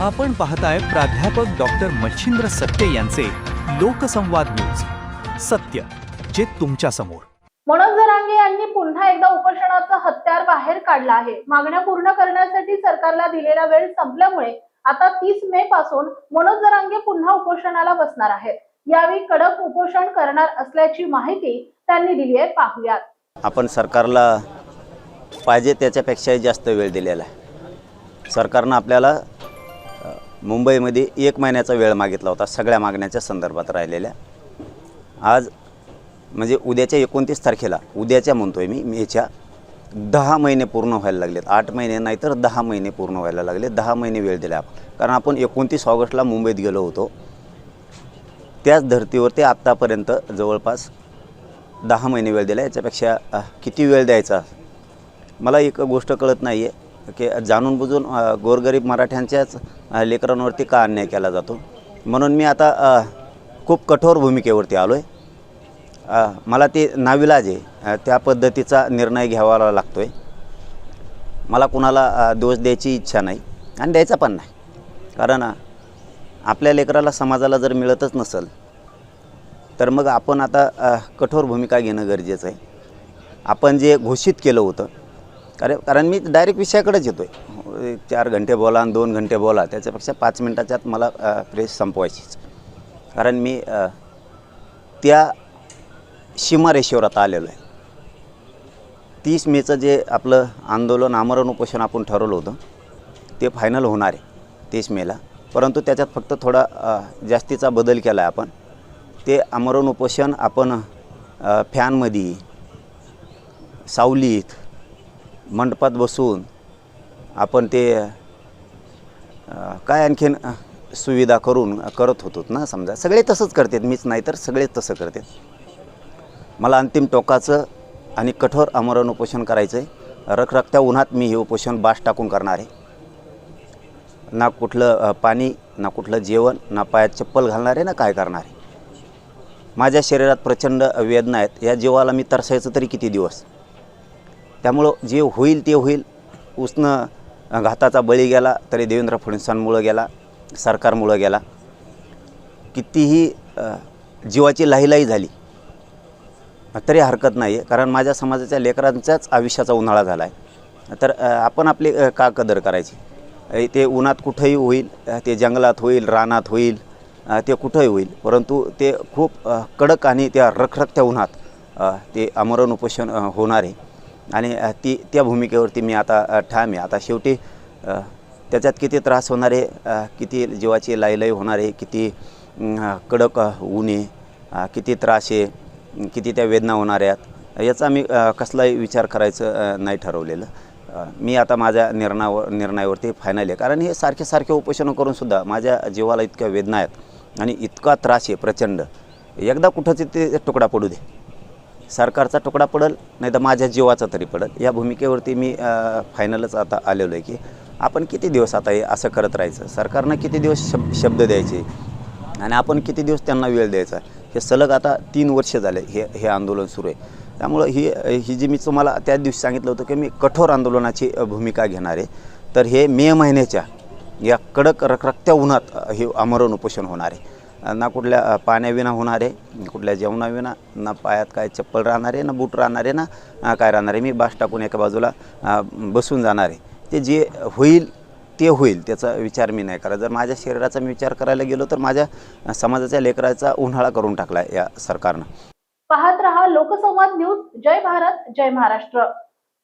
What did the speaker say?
आपण पाहताय प्राध्यापक डॉक्टर मच्छिंद्र सत्य यांचे लोकसंवाद न्यूज, सत्य जे तुमच्या समोर। मनोज जरांगे यांनी पुन्हा एकदा उपोषणाचं हत्यार बाहेर काढलं आहे। मागण्या पूर्ण करण्यासाठी सरकारला दिलेला वेळ संपल्यामुळे आता 30 मे पासून मनोज जरांगे पुन्हा उपोषणाला बसणार आहेत। यावेळी कडक उपोषण करणार असल्याची माहिती त्यांनी दिली आहे। पाहूयात। आपण सरकारला पाहिजे त्याच्यापेक्षाही जास्त वेळ दिलेला आहे। सरकारने आपल्याला मुंबईमध्ये 1 महिन्याचा वेळ मागितला होता सगळ्या मागण्याच्या संदर्भात राहिलेल्या। आज म्हणजे उद्याच्या 29 तारखेला, उद्याच्या म्हणतोय मी, मेच्या 10 महिने पूर्ण व्हायला लागलेत। 8 महिने नाही तर 10 महिने पूर्ण व्हायला लागले। 10 महिने वेळ दिला आपण, कारण आपण 29 ऑगस्टला मुंबईत गेलो होतो। त्याच धर्तीवरती आत्तापर्यंत जवळपास 10 महिने वेळ दिला। याच्यापेक्षा किती वेळ द्यायचा मला एक गोष्ट कळत नाही आहे की जाणून बुजून गोरगरीब मराठ्यांच्याच लेकरांवरती का अन्याय केला जातो। म्हणून मी आता खूप कठोर भूमिकेवरती आलो आहे। मला ते नाविलाज आहे, त्या पद्धतीचा निर्णय घ्यावा लागतो आहे। मला कुणाला दोष द्यायची इच्छा नाही आणि द्यायचा पण नाही, कारण आपल्या लेकराला समाजाला जर मिळतच नसेल तर मग आपण आता कठोर भूमिका घेणं गरजेचं आहे। आपण जे घोषित केलं होतं, कारण मी डायरेक्ट विषयाकडेच येतो आहे। 4 घंटे बोला आणि 2 घंटे बोला, त्याच्यापेक्षा 5 मिनटाच्यात मला प्रेस संपवायचीच, कारण मी त्या सीमारेषेवर आता आलेलो आहे। 30 मेचं जे आपलं आंदोलन, आमरण उपोषण आपण ठरवलं होतं ते फायनल होणार आहे 30 मेला, परंतु त्याच्यात फक्त थोडा जास्तीचा बदल केला आहे आपण। ते आमरण उपोषण आपण फॅनमध्ये, सावलीत, मंडपात बसून आपण ते काय आणखीन सुविधा करून करत होतो ना। समजा सगळे तसंच करतात, मीच नाही तर सगळे तसं करतात। मला अंतिम टोकाचं आणि कठोर आमरण उपोषण करायचं आहे। रखरखत्या उन्हात मी हे उपोषण बास टाकून करणार आहे। ना कुठलं पाणी, ना कुठलं जेवण, ना पायात चप्पल घालणार आहे, ना काय करणार आहे। माझ्या शरीरात प्रचंड वेदना आहेत। या जीवाला मी तरसायचं तरी किती दिवस। त्यामुळं जे होईल ते होईल। उसनं घाताचा बळी गेला तरी देवेंद्र फडणवीसांमुळं गेला, सरकारमुळं गेला। कितीही जीवाची लाहीलाही झाली तरी हरकत नाही आहे, कारण माझ्या समाजाच्या लेकरांच्याच आयुष्याचा उन्हाळा झाला आहे। तर आपण आपली का कदर करायची। ते उन्हात कुठंही होईल, ते जंगलात होईल, रानात होईल, ते कुठंही होईल, परंतु ते खूप कडक आणि त्या रखरखत्या उन्हात ते आमरण उपोषण होणार आहे। आणि त्या भूमिकेवरती मी आता ठाम आहे। आता शेवटी त्याच्यात किती त्रास होणार आहे, किती जीवाची लाहीलाही होणार आहे, किती कडक ऊन आहे, किती त्रास आहे, किती त्या वेदना होणार आहेत, याचा मी कसलाही विचार करायचं नाही ठरवलेलं। मी आता माझ्या निर्णयावरती फायनल आहे, कारण हे सारखे उपोषण करूनसुद्धा माझ्या जीवाला इतक्या वेदना आहेत आणि इतका त्रास आहे प्रचंड। एकदा कुठंच ते तुकडा पडू दे, सरकारचा तुकडा पडेल नाही तर माझ्या जीवाचा तरी पडेल। या भूमिकेवरती मी फायनलच आता आलेलो आहे की आपण किती दिवस आता हे असं करत राहायचं। सरकारनं किती दिवस शब्द द्यायचे आणि आपण किती दिवस त्यांना वेळ द्यायचा। हे सलग आता 3 वर्ष झाले हे आंदोलन सुरू आहे। त्यामुळं ही जी मी तुम्हाला त्या दिवशी सांगितलं होतं की मी कठोर आंदोलनाची भूमिका घेणार आहे, तर हे मे महिन्याच्या या कडक रखरखत्या उन्हात हे आमरण उपोषण होणार आहे। ना कुठल्या पाण्याविना होणार आहे, कुठल्या जेवणाविना, ना पायात काय चप्पल राहणार आहे, ना बूट राहणार आहे, ना काय राहणार आहे। मी बास टाकून एका बाजूला बसून जाणार आहे। ते जे होईल ते होईल, त्याचा विचार मी नाही करत। जर माझ्या शरीराचा मी विचार करायला गेलो तर माझ्या समाजाच्या लेकराचा उन्हाळा करून टाकला या सरकारनं। पाहत रहा लोकसंवाद न्यूज। जय भारत, जय महाराष्ट्र।